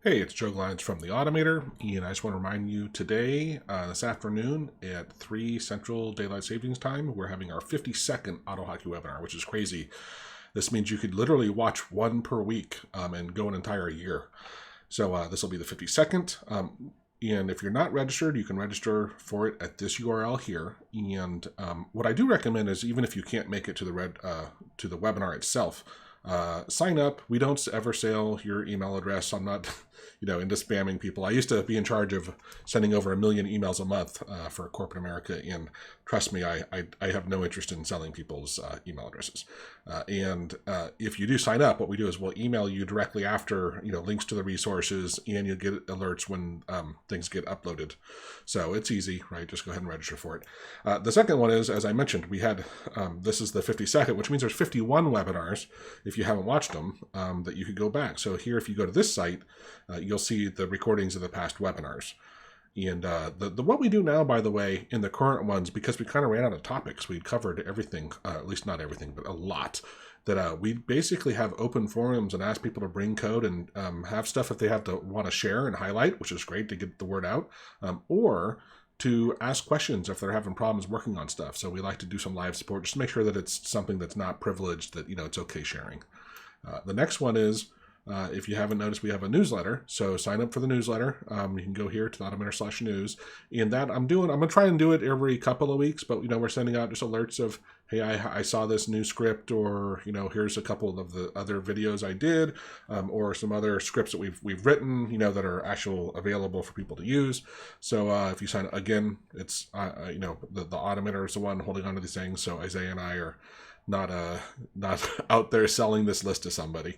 Hey, it's Joe Glines from the Automator, and I just want to remind you today, this afternoon at 3 Central Daylight Savings Time, we're having our 52nd AutoHotkey webinar, which is crazy. This means you could literally watch one per week and go an entire year. So this will be the 52nd. And if you're not registered, you can register for it at this URL here. And what I do recommend is, even if you can't make it to the webinar itself, sign up. We don't ever sell your email address. I'm not, into spamming people. I used to be in charge of sending over 1 million emails a month for corporate America, and trust me, I have no interest in selling people's email addresses. And if you do sign up, what we do is we'll email you directly after, links to the resources, and you'll get alerts when things get uploaded. So it's easy, right? Just go ahead and register for it. The second one is, as I mentioned, we had, this is the 52nd, which means there's 51 webinars, if you haven't watched them, that you could go back. So here, if you go to this site, you'll see the recordings of the past webinars. And what we do now, by the way, in the current ones, because we kind of ran out of topics, we'd covered everything, at least not everything, but a lot, that we basically have open forums and ask people to bring code and have stuff if they want to share and highlight, which is great to get the word out, or to ask questions if they're having problems working on stuff. So we like to do some live support, just to make sure that it's something that's not privileged, that, it's okay sharing. The next one is, if you haven't noticed, we have a newsletter. So sign up for the newsletter. You can go here to the-automator/news. And that I'm going to try and do it every couple of weeks, but we're sending out just alerts of, hey, I saw this new script, or, here's a couple of the other videos I did, or some other scripts that we've written, that are available for people to use. So if you sign up, again, it's, the Automator is the one holding on to these things. So Isaiah and I are not out there selling this list to somebody.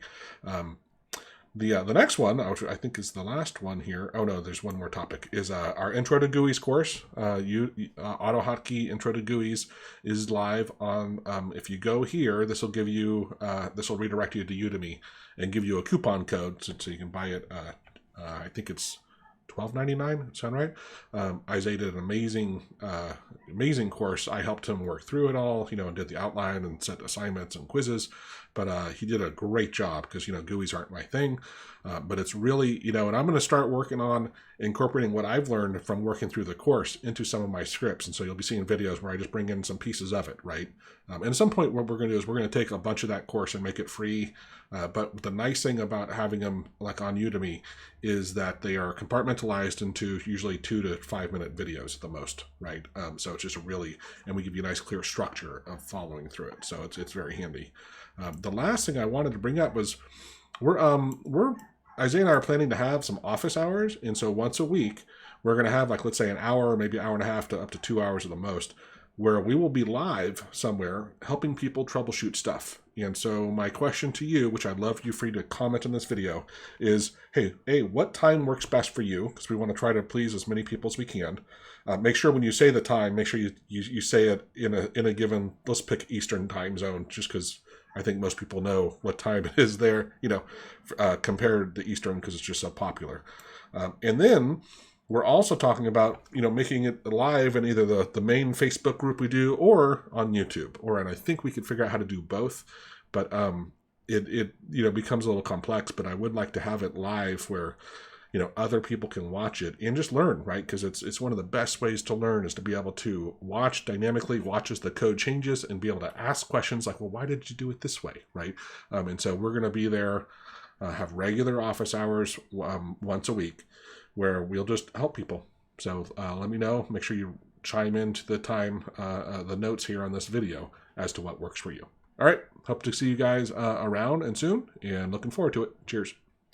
The next one, which I think is the last one here. Oh no, there's one more topic. Is our Intro to GUIs course. AutoHotkey Intro to GUIs is live on. If you go here, this will give you. This will redirect you to Udemy and give you a coupon code so you can buy it. I think it's $12.99. Sound right? Isaiah did an amazing course. I helped him work through it all, and did the outline and set assignments and quizzes. But he did a great job because, GUIs aren't my thing. But it's really, and I'm going to start working on incorporating what I've learned from working through the course into some of my scripts. And so you'll be seeing videos where I just bring in some pieces of it, right? And at some point, what we're going to do is we're going to take a bunch of that course and make it free. But the nice thing about having them like on Udemy is that they are compartmentalized into usually 2 to 5 minute videos at the most, right? So it's just and we give you a nice clear structure of following through it. So it's very handy. The last thing I wanted to bring up was Isaiah and I are planning to have some office hours. And so once a week, we're going to have, like, let's say an hour, maybe an hour and a half to up to 2 hours at the most, where we will be live somewhere helping people troubleshoot stuff. And so my question to you, which I'd love you free to comment on this video, is, hey, what time works best for you? Because we want to try to please as many people as we can. Make sure when you say the time, make sure you say it in a given, let's pick Eastern time zone, just because I think most people know what time it is there, compared to Eastern, because it's just so popular. And then we're also talking about, making it live in either the main Facebook group we do or on YouTube. And I think we could figure out how to do both. But it becomes a little complex. But I would like to have it live where, other people can watch it and just learn, right? Because it's one of the best ways to learn is to be able to watch dynamically, watch as the code changes, and be able to ask questions like, well, why did you do it this way, right? And so we're going to be there, have regular office hours once a week, where we'll just help people. So let me know. Make sure you chime into the notes here on this video as to what works for you. All right. Hope to see you guys around and soon, and looking forward to it. Cheers.